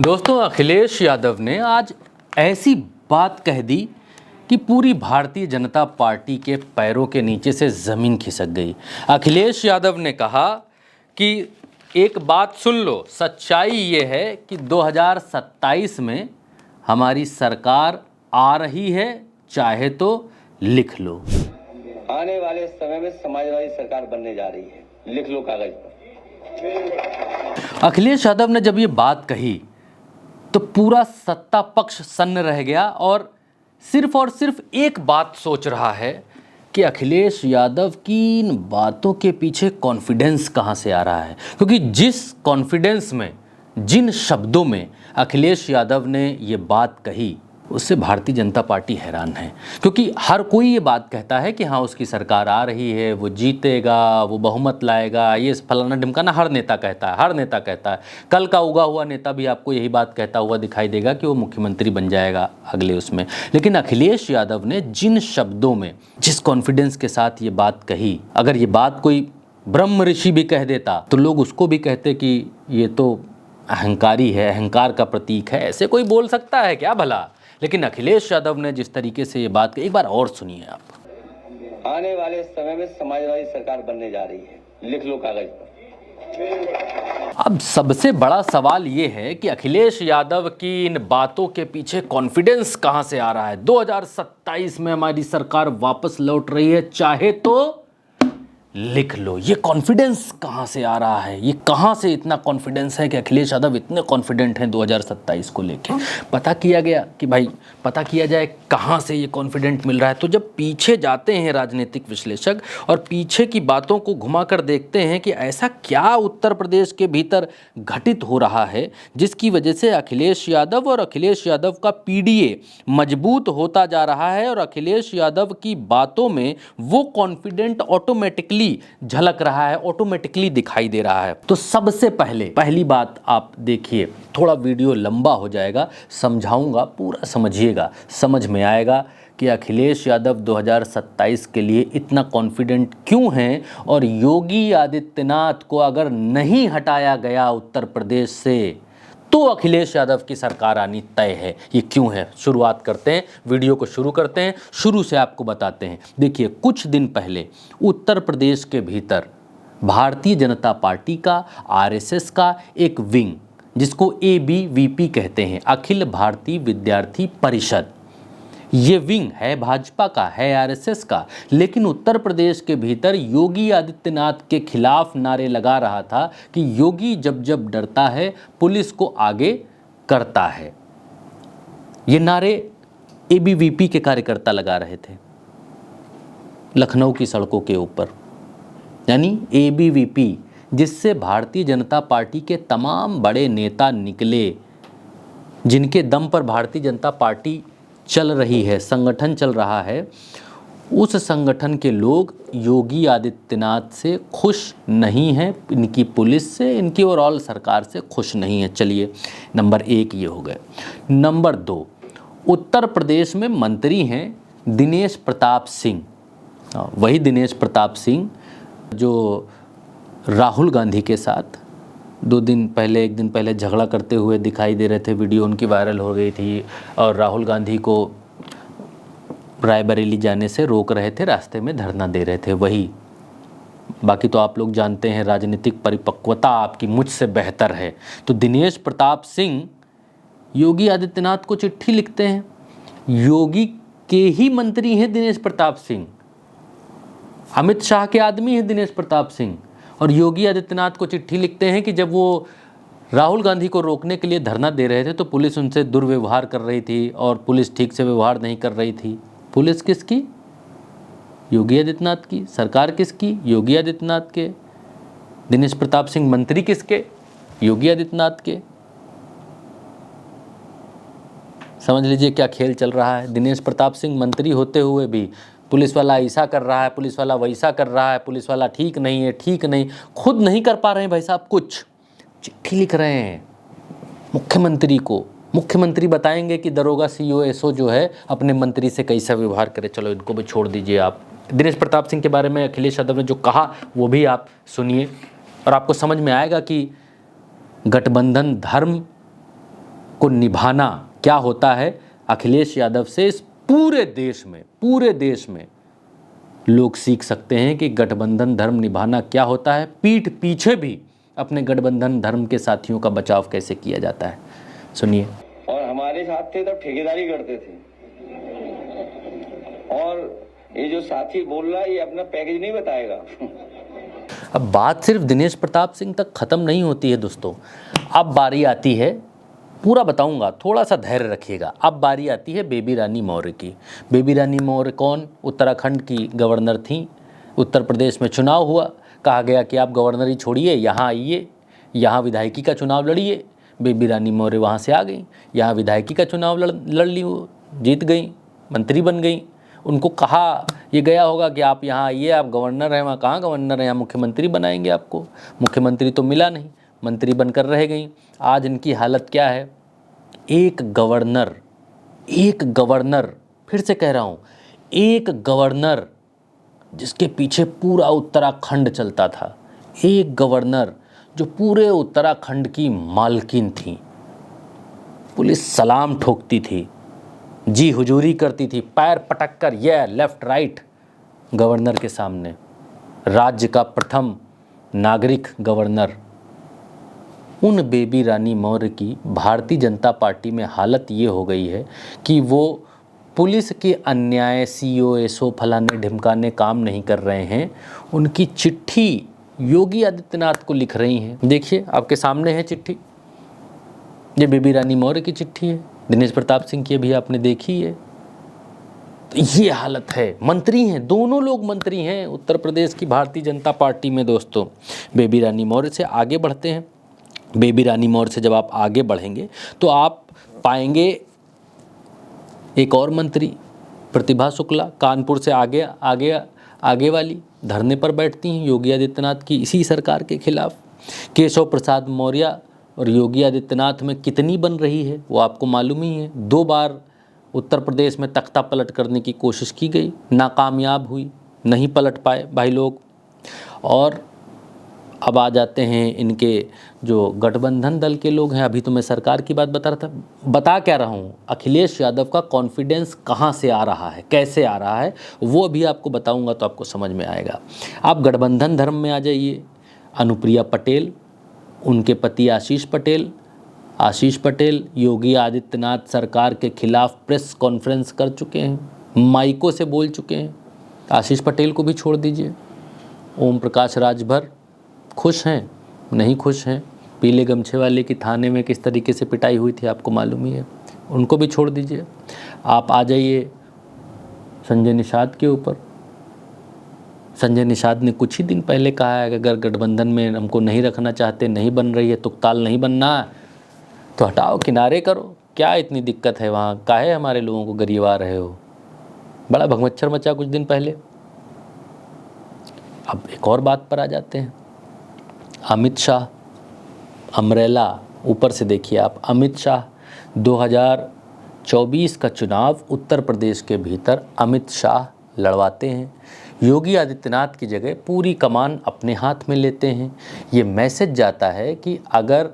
दोस्तों, अखिलेश यादव ने आज ऐसी बात कह दी कि पूरी भारतीय जनता पार्टी के पैरों के नीचे से ज़मीन खिसक गई। अखिलेश यादव ने कहा कि एक बात सुन लो, सच्चाई ये है कि 2027 में हमारी सरकार आ रही है, चाहे तो लिख लो। आने वाले समय में समाजवादी सरकार बनने जा रही है, लिख लो कागज पर। अखिलेश यादव ने जब ये बात कही तो पूरा सत्ता पक्ष सन्न रह गया और सिर्फ एक बात सोच रहा है कि अखिलेश यादव की इन बातों के पीछे कॉन्फिडेंस कहाँ से आ रहा है। क्योंकि जिस कॉन्फिडेंस में, जिन शब्दों में अखिलेश यादव ने ये बात कही, उससे भारतीय जनता पार्टी हैरान है। क्योंकि हर कोई ये बात कहता है कि हाँ, उसकी सरकार आ रही है, वो जीतेगा, वो बहुमत लाएगा, ये फलाना ढिमकाना हर नेता कहता है। कल का उगा हुआ नेता भी आपको यही बात कहता हुआ दिखाई देगा कि वो मुख्यमंत्री बन जाएगा अगले उसमें। लेकिन अखिलेश यादव ने जिन शब्दों में, जिस कॉन्फिडेंस के साथ ये बात कही, अगर ये बात कोई ब्रह्म ऋषि भी कह देता तो लोग उसको भी कहते कि ये तो अहंकारी है, अहंकार का प्रतीक है। ऐसे कोई बोल सकता है क्या भला? लेकिन अखिलेश यादव ने जिस तरीके से ये बात की, एक बार और सुनिए आप। आने वाले समय में समाजवादी सरकार बनने जा रही है, लिख लो कागज पर। अब सबसे बड़ा सवाल ये है कि अखिलेश यादव की इन बातों के पीछे कॉन्फिडेंस कहां से आ रहा है। 2027 में हमारी सरकार वापस लौट रही है, चाहे तो लिख लो। ये कॉन्फिडेंस कहाँ से आ रहा है? ये कहाँ से इतना कॉन्फिडेंस है कि अखिलेश यादव इतने कॉन्फिडेंट हैं 2027 को लेके? पता किया गया कि भाई पता किया जाए कहाँ से ये कॉन्फिडेंट मिल रहा है। तो जब पीछे जाते हैं राजनीतिक विश्लेषक और पीछे की बातों को घुमाकर देखते हैं कि ऐसा क्या उत्तर प्रदेश के भीतर घटित हो रहा है जिसकी वजह से अखिलेश यादव और अखिलेश यादव का पीडीए मजबूत होता जा रहा है और अखिलेश यादव की बातों में वो कॉन्फिडेंट ऑटोमेटिकली झलक रहा है, ऑटोमेटिकली दिखाई दे रहा है। तो सबसे पहली बात आप देखिए, थोड़ा वीडियो लंबा हो जाएगा, समझाऊंगा, पूरा समझिएगा, समझ में आएगा कि अखिलेश यादव 2027 के लिए इतना कॉन्फिडेंट क्यों हैं और योगी आदित्यनाथ को अगर नहीं हटाया गया उत्तर प्रदेश से तो अखिलेश यादव की सरकार आनी तय है। ये क्यों है? शुरुआत करते हैं, वीडियो को शुरू करते हैं, शुरू से आपको बताते हैं। देखिए, कुछ दिन पहले उत्तर प्रदेश के भीतर भारतीय जनता पार्टी का, आरएसएस का एक विंग, जिसको एबीवीपी कहते हैं, अखिल भारतीय विद्यार्थी परिषद, ये विंग है भाजपा का, है आरएसएस का, लेकिन उत्तर प्रदेश के भीतर योगी आदित्यनाथ के खिलाफ नारे लगा रहा था कि योगी जब जब डरता है पुलिस को आगे करता है। ये नारे एबीवीपी के कार्यकर्ता लगा रहे थे लखनऊ की सड़कों के ऊपर। यानी एबीवीपी, जिससे भारतीय जनता पार्टी के तमाम बड़े नेता निकले, जिनके दम पर भारतीय जनता पार्टी चल रही है, संगठन चल रहा है, उस संगठन के लोग योगी आदित्यनाथ से खुश नहीं हैं, इनकी पुलिस से, इनकी ओवरऑल सरकार से खुश नहीं है। चलिए, नंबर 1 ये हो गए। नंबर 2, उत्तर प्रदेश में मंत्री हैं दिनेश प्रताप सिंह, वही दिनेश प्रताप सिंह जो राहुल गांधी के साथ 1 दिन पहले झगड़ा करते हुए दिखाई दे रहे थे। वीडियो उनकी वायरल हो गई थी और राहुल गांधी को रायबरेली जाने से रोक रहे थे, रास्ते में धरना दे रहे थे। वही, बाकी तो आप लोग जानते हैं, राजनीतिक परिपक्वता आपकी मुझसे बेहतर है। तो दिनेश प्रताप सिंह योगी आदित्यनाथ को चिट्ठी लिखते हैं। योगी के ही मंत्री हैं दिनेश प्रताप सिंह, अमित शाह के आदमी हैं दिनेश प्रताप सिंह, और योगी आदित्यनाथ को चिट्ठी लिखते हैं कि जब वो राहुल गांधी को रोकने के लिए धरना दे रहे थे तो पुलिस उनसे दुर्व्यवहार कर रही थी और पुलिस ठीक से व्यवहार नहीं कर रही थी। पुलिस किसकी? योगी आदित्यनाथ की। सरकार किसकी? योगी आदित्यनाथ के। दिनेश प्रताप सिंह मंत्री किसके? योगी आदित्यनाथ के। समझ लीजिए क्या खेल चल रहा है। दिनेश प्रताप सिंह मंत्री होते हुए भी पुलिस वाला ऐसा कर रहा है, पुलिस वाला वैसा कर रहा है, पुलिस वाला ठीक नहीं है, ठीक नहीं, खुद नहीं कर पा रहे हैं भाई साहब कुछ, चिट्ठी लिख रहे हैं मुख्यमंत्री को। मुख्यमंत्री बताएंगे कि दरोगा सीओ एसओ जो है अपने मंत्री से कैसा व्यवहार करे। चलो इनको भी छोड़ दीजिए आप। दिनेश प्रताप सिंह के बारे में अखिलेश यादव ने जो कहा वो भी आप सुनिए और आपको समझ में आएगा कि गठबंधन धर्म को निभाना क्या होता है, अखिलेश यादव से इस पूरे देश में लोग सीख सकते हैं कि गठबंधन धर्म निभाना क्या होता है, पीठ पीछे भी अपने गठबंधन धर्म के साथियों का बचाव कैसे किया जाता है। सुनिए। और हमारे साथ थे तब ठेकेदारी करते थे, और ये जो साथी बोल रहा है ये अपना पैकेज नहीं बताएगा। अब बात सिर्फ दिनेश प्रताप सिंह तक खत्म नहीं होती है दोस्तों, अब बारी आती है, पूरा बताऊंगा, थोड़ा सा धैर्य रखिएगा। अब बारी आती है बेबी रानी मौर्य की। बेबी रानी मौर्य कौन? उत्तराखंड की गवर्नर थी। उत्तर प्रदेश में चुनाव हुआ, कहा गया कि आप गवर्नर ही छोड़िए, यहाँ आइए, यहाँ विधायकी का चुनाव लड़िए। बेबी रानी मौर्य वहाँ से आ गई, यहाँ विधायकी का चुनाव लड़ ली, वो जीत गई, मंत्री बन गई। उनको कहा ये गया होगा कि आप यहाँ आइए, आप गवर्नर हैं, वहाँ कहाँ गवर्नर हैं, यहाँ मुख्यमंत्री बनाएंगे आपको। मुख्यमंत्री तो मिला नहीं, मंत्री बनकर रह गई। आज इनकी हालत क्या है? एक गवर्नर, फिर से कह रहा हूँ, एक गवर्नर जिसके पीछे पूरा उत्तराखंड चलता था, एक गवर्नर जो पूरे उत्तराखंड की मालकिन थी, पुलिस सलाम ठोकती थी, जी हुजूरी करती थी, पैर पटक कर ये लेफ्ट राइट गवर्नर के सामने, राज्य का प्रथम नागरिक गवर्नर। उन बेबी रानी मौर्य की भारतीय जनता पार्टी में हालत ये हो गई है कि वो पुलिस के अन्याय, COSO फलाने ढिमकाने काम नहीं कर रहे हैं, उनकी चिट्ठी योगी आदित्यनाथ को लिख रही हैं। देखिए आपके सामने है चिट्ठी, ये बेबी रानी मौर्य की चिट्ठी है, दिनेश प्रताप सिंह की भी आपने देखी है। तो ये हालत है, मंत्री हैं, दोनों लोग मंत्री हैं उत्तर प्रदेश की भारतीय जनता पार्टी में। दोस्तों बेबी रानी मौर्य से आगे बढ़ते हैं। बेबी रानी मौर्य से जब आप आगे बढ़ेंगे तो आप पाएंगे एक और मंत्री प्रतिभा शुक्ला, कानपुर से आगे वाली, धरने पर बैठती हैं योगी आदित्यनाथ की इसी सरकार के खिलाफ। केशव प्रसाद मौर्य और योगी आदित्यनाथ में कितनी बन रही है वो आपको मालूम ही है। 2 बार उत्तर प्रदेश में तख्ता पलट करने की कोशिश की गई, नाकामयाब हुई, नहीं पलट पाए भाई लोग। और अब आ जाते हैं इनके जो गठबंधन दल के लोग हैं। अभी तो मैं सरकार की बात बता क्या रहा हूँ, अखिलेश यादव का कॉन्फिडेंस कहाँ से आ रहा है, कैसे आ रहा है, वो अभी आपको बताऊँगा तो आपको समझ में आएगा। आप गठबंधन धर्म में आ जाइए। अनुप्रिया पटेल, उनके पति आशीष पटेल योगी आदित्यनाथ सरकार के खिलाफ प्रेस कॉन्फ्रेंस कर चुके हैं, माइकों से बोल चुके हैं। आशीष पटेल को भी छोड़ दीजिए, ओम प्रकाश राजभर खुश हैं, नहीं खुश हैं, पीले गमछे वाले की थाने में किस तरीके से पिटाई हुई थी आपको मालूम ही है, उनको भी छोड़ दीजिए। आप आ जाइए संजय निषाद के ऊपर। संजय निषाद ने कुछ ही दिन पहले कहा है कि अगर गठबंधन में हमको नहीं रखना चाहते, नहीं बन रही है, तुकताल नहीं बनना है तो हटाओ, किनारे करो, क्या इतनी दिक्कत है वहाँ, काहे हमारे लोगों को गरिवा रहे हो। बड़ा भगमच्छर मचा कुछ दिन पहले। अब एक और बात पर आ जाते हैं, अमित शाह, अमरेला, ऊपर से देखिए आप, अमित शाह 2024 का चुनाव उत्तर प्रदेश के भीतर अमित शाह लड़वाते हैं। योगी आदित्यनाथ की जगह पूरी कमान अपने हाथ में लेते हैं। ये मैसेज जाता है कि अगर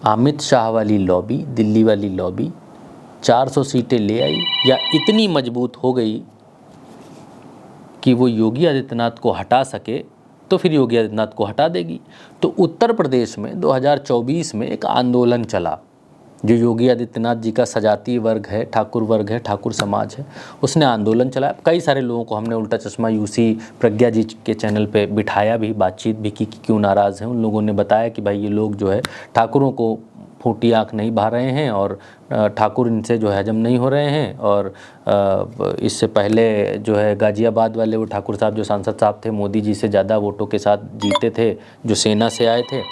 अमित शाह वाली लॉबी, दिल्ली वाली लॉबी 400 सीटें ले आई या इतनी मजबूत हो गई कि वो योगी आदित्यनाथ को हटा सके, तो फिर योगी आदित्यनाथ को हटा देगी। तो उत्तर प्रदेश में 2024 में एक आंदोलन चला, जो योगी आदित्यनाथ जी का सजातीय वर्ग है, ठाकुर समाज है, उसने आंदोलन चलाया। कई सारे लोगों को हमने उल्टा चश्मा यूसी प्रज्ञा जी के चैनल पे बिठाया भी, बातचीत भी की कि क्यों नाराज़ हैं। उन लोगों ने बताया कि भाई ये लोग जो है ठाकुरों को फूटी आँख नहीं बहा रहे हैं और ठाकुर इनसे जो है हजम नहीं हो रहे हैं। और इससे पहले जो है गाज़ियाबाद वाले वो ठाकुर साहब जो सांसद साहब थे, मोदी जी से ज़्यादा वोटों के साथ जीते थे, जो सेना से आए थे,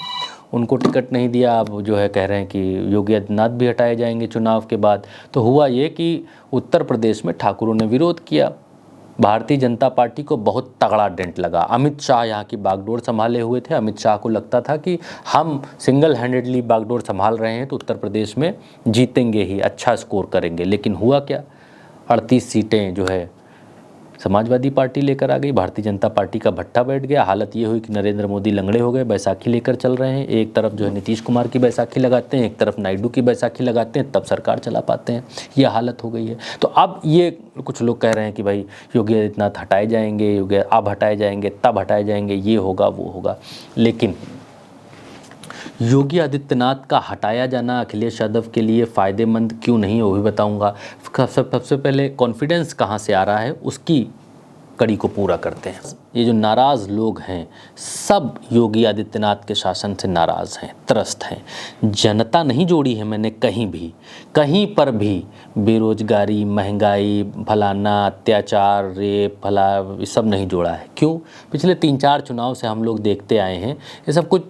उनको टिकट नहीं दिया। अब जो है कह रहे हैं कि योगी आदित्यनाथ भी हटाए जाएंगे चुनाव के बाद। तो हुआ ये कि उत्तर प्रदेश में ठाकुरों ने विरोध किया। भारतीय जनता पार्टी को बहुत तगड़ा डेंट लगा। अमित शाह यहाँ की बागडोर संभाले हुए थे। अमित शाह को लगता था कि हम सिंगल हैंडेडली बागडोर संभाल रहे हैं तो उत्तर प्रदेश में जीतेंगे ही, अच्छा स्कोर करेंगे। लेकिन हुआ क्या, 38 सीटें जो है समाजवादी पार्टी लेकर आ गई, भारतीय जनता पार्टी का भट्टा बैठ गया। हालत ये हुई कि नरेंद्र मोदी लंगड़े हो गए, बैसाखी लेकर चल रहे हैं। एक तरफ जो है नीतीश कुमार की बैसाखी लगाते हैं, एक तरफ नायडू की बैसाखी लगाते हैं, तब सरकार चला पाते हैं। ये हालत हो गई है। तो अब ये कुछ लोग कह रहे हैं कि भाई योगी आदित्यनाथ हटाए जाएंगे, योगी अब हटाए जाएंगे, तब हटाए जाएंगे, ये होगा वो होगा। लेकिन योगी आदित्यनाथ का हटाया जाना अखिलेश यादव के लिए फ़ायदेमंद क्यों नहीं है वो भी बताऊंगा। सबसे पहले कॉन्फिडेंस कहाँ से आ रहा है उसकी कड़ी को पूरा करते हैं। ये जो नाराज़ लोग हैं सब योगी आदित्यनाथ के शासन से नाराज़ हैं, त्रस्त हैं। जनता नहीं जोड़ी है मैंने कहीं पर भी बेरोजगारी, महंगाई, फलाना, अत्याचार, रेप, फला, ये सब नहीं जोड़ा है। क्यों? पिछले 3-4 चुनाव से हम लोग देखते आए हैं ये सब कुछ।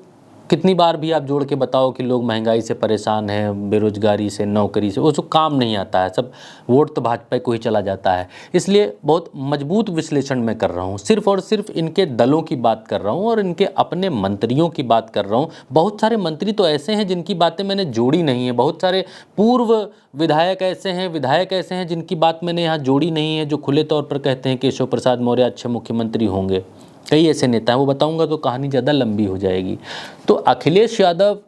कितनी बार भी आप जोड़ के बताओ कि लोग महंगाई से परेशान हैं, बेरोजगारी से, नौकरी से, वो सब काम नहीं आता है। सब वोट तो भाजपा को ही चला जाता है। इसलिए बहुत मजबूत विश्लेषण मैं कर रहा हूँ, सिर्फ और सिर्फ इनके दलों की बात कर रहा हूँ और इनके अपने मंत्रियों की बात कर रहा हूँ। बहुत सारे मंत्री तो ऐसे हैं जिनकी बातें मैंने जोड़ी नहीं है, बहुत सारे पूर्व विधायक ऐसे हैं जिनकी बात मैंने यहाँ जोड़ी नहीं है, जो खुले तौर पर कहते हैं केशव प्रसाद मौर्य अच्छे मुख्यमंत्री होंगे। कई ऐसे नेता हैं, वो बताऊंगा तो कहानी ज़्यादा लंबी हो जाएगी। तो अखिलेश यादव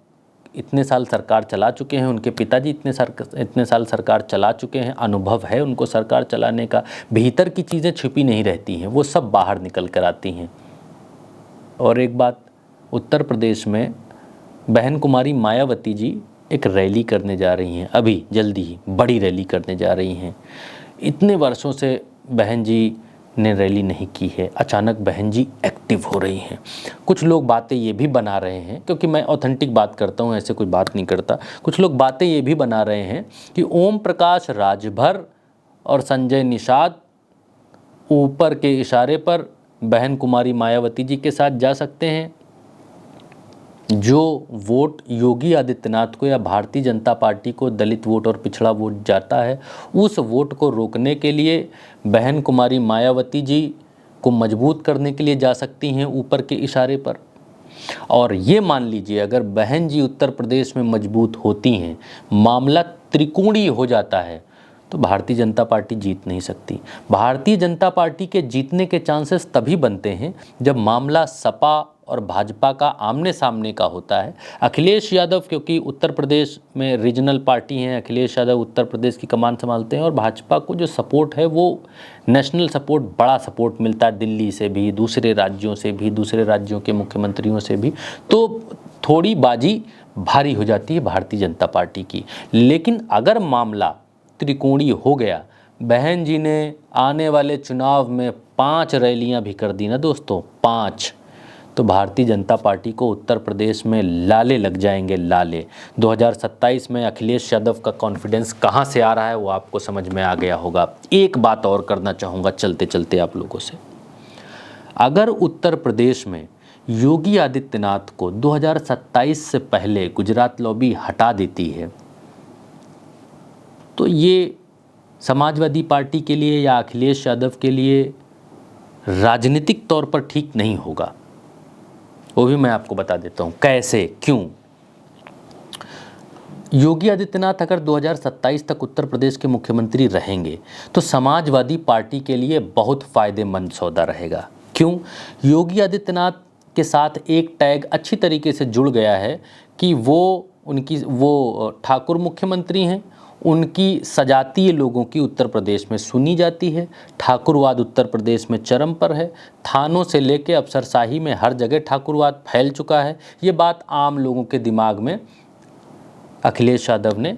इतने साल सरकार चला चुके हैं, उनके पिताजी इतने साल सरकार चला चुके हैं, अनुभव है उनको सरकार चलाने का। भीतर की चीज़ें छिपी नहीं रहती हैं, वो सब बाहर निकल कर आती हैं। और एक बात, उत्तर प्रदेश में बहन कुमारी मायावती जी एक रैली करने जा रही हैं, अभी जल्दी ही बड़ी रैली करने जा रही हैं। इतने वर्षों से बहन जी ने रैली नहीं की है, अचानक बहन जी एक्टिव हो रही हैं। कुछ लोग बातें ये भी बना रहे हैं, क्योंकि मैं ऑथेंटिक बात करता हूँ, ऐसे कोई बात नहीं करता। कुछ लोग बातें ये भी बना रहे हैं कि ओम प्रकाश राजभर और संजय निषाद ऊपर के इशारे पर बहन कुमारी मायावती जी के साथ जा सकते हैं। जो वोट योगी आदित्यनाथ को या भारतीय जनता पार्टी को दलित वोट और पिछड़ा वोट जाता है, उस वोट को रोकने के लिए बहन कुमारी मायावती जी को मजबूत करने के लिए जा सकती हैं ऊपर के इशारे पर। और ये मान लीजिए अगर बहन जी उत्तर प्रदेश में मजबूत होती हैं, मामला त्रिकोणीय हो जाता है, तो भारतीय जनता पार्टी जीत नहीं सकती। भारतीय जनता पार्टी के जीतने के चांसेस तभी बनते हैं जब मामला सपा और भाजपा का आमने सामने का होता है। अखिलेश यादव क्योंकि उत्तर प्रदेश में रीजनल पार्टी हैं, अखिलेश यादव उत्तर प्रदेश की कमान संभालते हैं और भाजपा को जो सपोर्ट है वो नेशनल सपोर्ट, बड़ा सपोर्ट मिलता है दिल्ली से भी, दूसरे राज्यों से भी, दूसरे राज्यों के मुख्यमंत्रियों से भी। तो थोड़ी बाजी भारी हो जाती है भारतीय जनता पार्टी की। लेकिन अगर मामला त्रिकोणीय हो गया, बहन जी ने आने वाले चुनाव में 5 रैलियां भी कर दी ना दोस्तों, 5, तो भारतीय जनता पार्टी को उत्तर प्रदेश में लाले लग जाएंगे, लाले। 2027 में अखिलेश यादव का कॉन्फिडेंस कहाँ से आ रहा है वो आपको समझ में आ गया होगा। एक बात और करना चाहूँगा चलते चलते आप लोगों से, अगर उत्तर प्रदेश में योगी आदित्यनाथ को 2027 से पहले गुजरात लॉबी हटा देती है, तो ये समाजवादी पार्टी के लिए या अखिलेश यादव के लिए राजनीतिक तौर पर ठीक नहीं होगा। वो भी मैं आपको बता देता हूँ कैसे, क्यों। योगी आदित्यनाथ अगर 2027 तक उत्तर प्रदेश के मुख्यमंत्री रहेंगे तो समाजवादी पार्टी के लिए बहुत फ़ायदेमंद सौदा रहेगा। क्यों? योगी आदित्यनाथ के साथ एक टैग अच्छी तरीके से जुड़ गया है कि वो ठाकुर मुख्यमंत्री हैं, उनकी सजातीय लोगों की उत्तर प्रदेश में सुनी जाती है, ठाकुरवाद उत्तर प्रदेश में चरम पर है, थानों से लेकर अफसरशाही में हर जगह ठाकुरवाद फैल चुका है। ये बात आम लोगों के दिमाग में अखिलेश यादव ने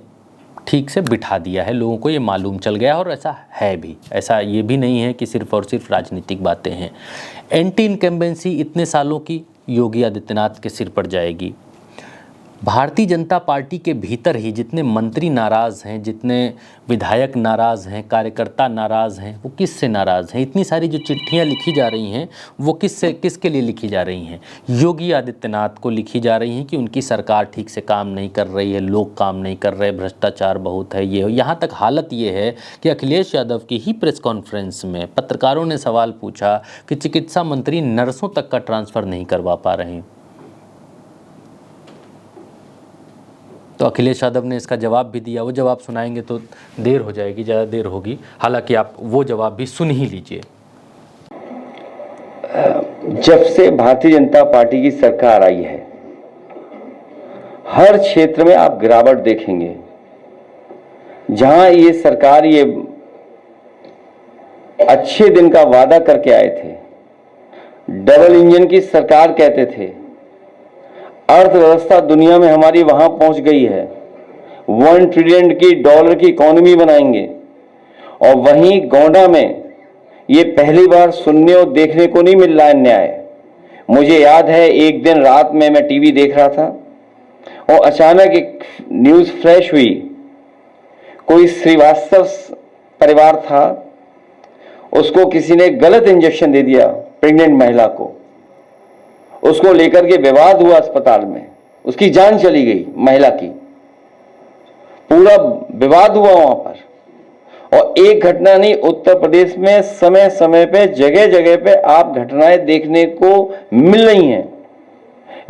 ठीक से बिठा दिया है, लोगों को ये मालूम चल गया और ऐसा है भी। ऐसा ये भी नहीं है कि सिर्फ और सिर्फ राजनीतिक बातें हैं। एंटी इनकम्बेंसी इतने सालों की योगी आदित्यनाथ के सिर पर जाएगी। भारतीय जनता पार्टी के भीतर ही जितने मंत्री नाराज़ हैं, जितने विधायक नाराज़ हैं, कार्यकर्ता नाराज़ हैं, वो किससे नाराज़ हैं? इतनी सारी जो चिट्ठियां लिखी जा रही हैं वो किसके लिए लिखी जा रही हैं? योगी आदित्यनाथ को लिखी जा रही हैं कि उनकी सरकार ठीक से काम नहीं कर रही है, लोग काम नहीं कर रहे, भ्रष्टाचार बहुत है। ये यहाँ तक हालत ये है कि अखिलेश यादव की ही प्रेस कॉन्फ्रेंस में पत्रकारों ने सवाल पूछा कि चिकित्सा मंत्री नर्सों तक का ट्रांसफ़र नहीं करवा पा रहे हैं। तो अखिलेश यादव ने इसका जवाब भी दिया। वो जवाब सुनाएंगे तो देर हो जाएगी, ज़्यादा देर होगी, हालांकि आप वो जवाब भी सुन ही लीजिए। जब से भारतीय जनता पार्टी की सरकार आई है, हर क्षेत्र में आप गिरावट देखेंगे। जहां ये सरकार ये अच्छे दिन का वादा करके आए थे, डबल इंजन की सरकार कहते थे, अर्थव्यवस्था दुनिया में हमारी वहां पहुंच गई है, $1 ट्रिलियन की डॉलर की इकोनॉमी बनाएंगे, और वहीं गोंडा में ये पहली बार सुनने और देखने को नहीं मिल रहा है न्याय। मुझे याद है एक दिन रात में मैं टीवी देख रहा था और अचानक एक न्यूज फ्लैश हुई। कोई श्रीवास्तव परिवार था, उसको किसी ने गलत इंजेक्शन दे दिया, प्रेग्नेंट महिला को। उसको लेकर के विवाद हुआ अस्पताल में, उसकी जान चली गई महिला की, पूरा विवाद हुआ वहां पर। और एक घटना नहीं, उत्तर प्रदेश में समय समय पे जगह जगह पे आप घटनाएं देखने को मिल रही हैं।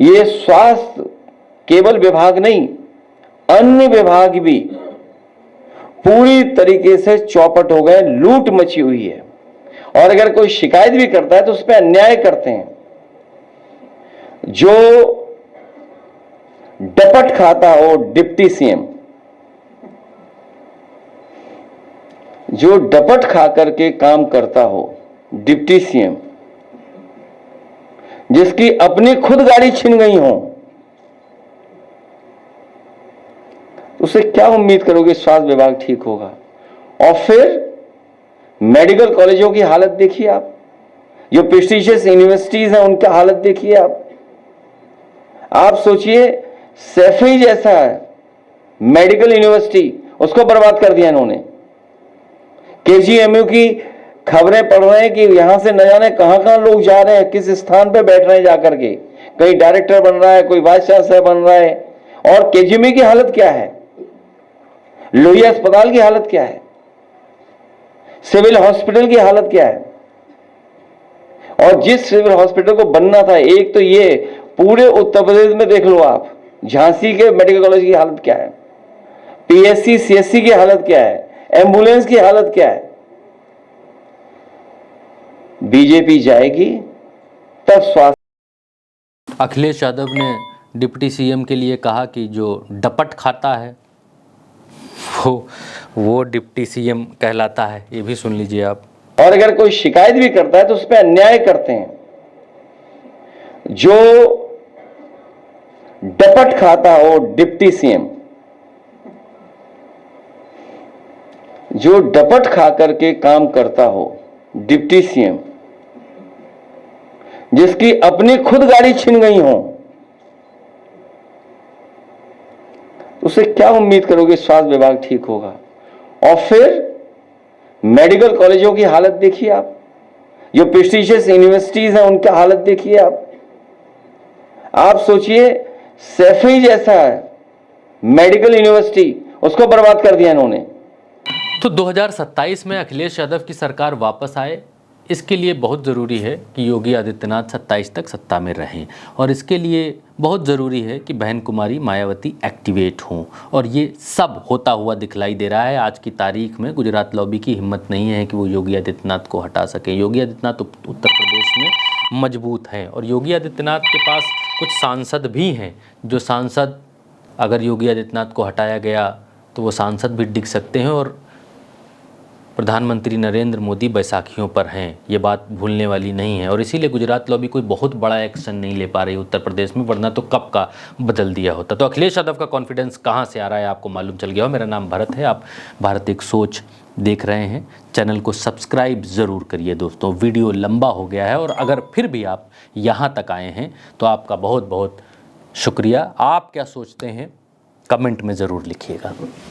ये स्वास्थ्य केवल विभाग नहीं, अन्य विभाग भी पूरी तरीके से चौपट हो गए, लूट मची हुई है। और अगर कोई शिकायत भी करता है तो उस पर अन्याय करते हैं। जो डपट खाता हो डिप्टी सीएम, जो डपट खा करके काम करता हो डिप्टी सीएम, जिसकी अपनी खुद गाड़ी छिन गई हो, उसे क्या उम्मीद करोगे स्वास्थ्य विभाग ठीक होगा? और फिर मेडिकल कॉलेजों की हालत देखिए आप, जो प्रेस्टिजियस यूनिवर्सिटीज हैं उनका हालत देखिए आप सोचिए, सैफई जैसा है मेडिकल यूनिवर्सिटी, उसको बर्बाद कर दिया इन्होंने। केजीएमयू की खबरें पढ़ रहे हैं कि यहां से न जाने कहां कहां लोग जा रहे हैं, किस स्थान पे बैठ रहे हैं जाकर के, कहीं डायरेक्टर बन रहा है, कोई वाइस चांसलर बन रहा है। और केजीएमयू की हालत क्या है, लोहिया अस्पताल की हालत क्या है, सिविल हॉस्पिटल की हालत क्या है। और जिस सिविल हॉस्पिटल को बनना था, एक तो ये पूरे उत्तर प्रदेश में देख लो आप, झांसी के मेडिकल कॉलेज की हालत क्या है, पीएससी सीएससी की हालत क्या है, एम्बुलेंस की हालत क्या है। बीजेपी जाएगी तब स्वास्थ्य। अखिलेश यादव ने डिप्टी सीएम के लिए कहा कि जो डपट खाता है वो डिप्टी सीएम कहलाता है। ये भी सुन लीजिए आप। और अगर कोई शिकायत भी करता है तो उस पर अन्याय करते हैं। जो डपट खाता हो डिप्टी सीएम, जो डपट खा करके काम करता हो डिप्टी सीएम, जिसकी अपनी खुद गाड़ी छिन गई हो, उसे क्या उम्मीद करोगे स्वास्थ्य विभाग ठीक होगा? और फिर मेडिकल कॉलेजों की हालत देखिए आप, जो प्रेस्टिजियस यूनिवर्सिटीज हैं उनका हालत देखिए आप सोचिए, सैफई जैसा है मेडिकल यूनिवर्सिटी, उसको बर्बाद कर दिया इन्होंने। तो 2027 में अखिलेश यादव की सरकार वापस आए, इसके लिए बहुत ज़रूरी है कि योगी आदित्यनाथ 27 तक सत्ता में रहें, और इसके लिए बहुत ज़रूरी है कि बहन कुमारी मायावती एक्टिवेट हों। और ये सब होता हुआ दिखलाई दे रहा है। आज की तारीख में गुजरात लॉबी की हिम्मत नहीं है कि वो योगी आदित्यनाथ को हटा सकें। योगी आदित्यनाथ उत्तर प्रदेश में मजबूत हैं, और योगी आदित्यनाथ के पास कुछ सांसद भी हैं, जो सांसद अगर योगी आदित्यनाथ को हटाया गया तो वो सांसद भी डिग सकते हैं। और प्रधानमंत्री नरेंद्र मोदी बैसाखियों पर हैं, ये बात भूलने वाली नहीं है। और इसीलिए गुजरात लॉबी कोई बहुत बड़ा एक्शन नहीं ले पा रही उत्तर प्रदेश में, वरना तो कब का बदल दिया होता। तो अखिलेश यादव का कॉन्फिडेंस कहाँ से आ रहा है आपको मालूम चल गया हो। मेरा नाम भरत है, आप भारत एक सोच देख रहे हैं। चैनल को सब्सक्राइब ज़रूर करिए दोस्तों, वीडियो लंबा हो गया है। और अगर फिर भी आप यहाँ तक आए हैं तो आपका बहुत बहुत शुक्रिया। आप क्या सोचते हैं कमेंट में ज़रूर लिखिएगा।